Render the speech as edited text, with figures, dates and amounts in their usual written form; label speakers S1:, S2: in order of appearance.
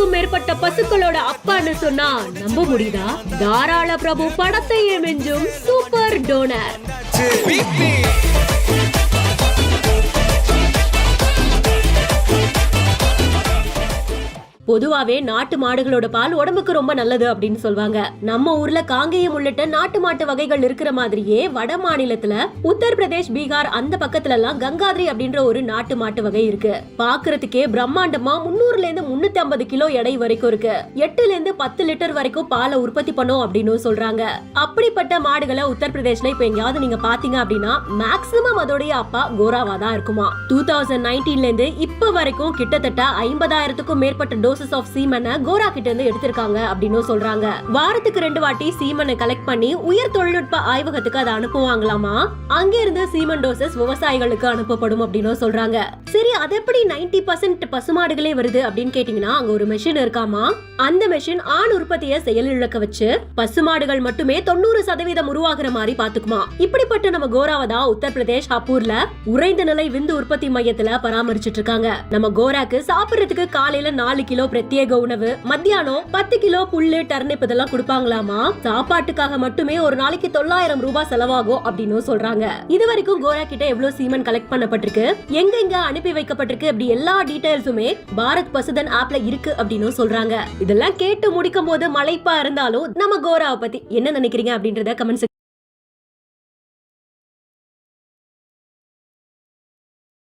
S1: 5000க்கும் மேற்பட்ட பசுக்களோட அப்பான்னு சொன்னா நம்ப முடியுதா? தாராள பிரபு படத்தையே மிஞ்சும் சூப்பர் டோனர். பொதுவாவே நாட்டு மாடுகளோட பால் உடம்புக்கு ரொம்ப நல்லது அப்படின்னு சொல்வாங்க. நம்ம ஊர்ல காங்கேயம் உள்ளிட்ட நாட்டு மாட்டு வகைகள் இருக்கிற மாதிரியே வட மாநிலத்துல உத்தரப்பிரதேஷ், பீகார் அந்த பக்கத்துல எல்லாம் கங்காதிரி அப்படின்ற ஒரு நாட்டு மாட்டு வகை இருக்கு. பாக்குறதுக்கே பிரம்மாண்டமா 300ல இருந்து 350 கிலோ எடை வரைக்கும் இருக்கு. 8ல இருந்து 10 லிட்டர் வரைக்கும் பாலை உற்பத்தி பண்ணும் அப்படின்னு சொல்றாங்க. அப்படிப்பட்ட மாடுகளை உத்தரப்பிரதேஷ்ல இப்ப எங்கயாவது நீங்க பாத்தீங்க அப்படின்னா மேக்சிமம் அதோடைய அப்பா கோராவா தான் இருக்குமா. 2019ல இருந்து இப்ப வரைக்கும் கிட்டத்தட்ட 50,000க்கும் மேற்பட்ட டோசஸ் ஆஃப் சீமனை கோரா கிட்ட இருந்து எடுத்திருக்காங்க அப்படின்னு சொல்றாங்க. வாரத்துக்கு 2 வாட்டி சீமனை கலெக்ட் பண்ணி உயர் தொழில்நுட்ப ஆய்வகத்துக்கு அதை அனுப்புவாங்களாமா. அங்க இருந்து சீமன் டோசஸ் விவசாயிகளுக்கு அனுப்பப்படும் அப்படின்னு சொல்றாங்க. சரி, அது எப்படி 90% பசுமாடுகளே வருது அப்படின்னு கேட்டீங்கன்னா, அங்க ஒரு மெஷின் இருக்காமா. அந்த மெஷின் ஆண் உற்பத்தியை செயலிழக்க வச்சு பசுமாடுகள் மட்டுமே 90% உருவாகிற மாதிரி பாத்துக்குமா. இப்படிப்பட்ட நம்ம கோராவதா உத்தரப்பிரதேஷ் ஹப்பூர்ல உறைந்த நிலை விந்து உற்பத்தி மையத்துல பராமரிச்சிட்டு இருக்காங்க. நம்ம கோராக்கு சாப்பிடுறதுக்கு காலையில 4 கிலோ பிரத்யேக உணவு, மத்தியானம் 10 கிலோ புல்லு, டர்னிப் இதெல்லாம் கொடுப்பாங்களாமா. சாப்பாட்டுக்காக மட்டுமே ஒரு நாளைக்கு 900 ரூபாய் செலவாகும் அப்படின்னு சொல்றாங்க. இது வரைக்கும் கோரா கிட்ட எவ்வளவு சீமன் கலெக்ட் பண்ணப்பட்டிருக்கு, எங்க அனுப்பி வைக்கப்பட்டிருக்கு, அப்படி எல்லா டீடைல்ஸுமே பாரத் பசுதன் ஆப்ல இருக்கு அப்படின்னு சொல்றாங்க. இதெல்லாம் கேட்டு முடிக்கும் போது மலைப்பா இருந்தாலும் நம்ம கோராவை பத்தி என்ன நினைக்கிறீங்க அப்படின்றத கமெண்ட்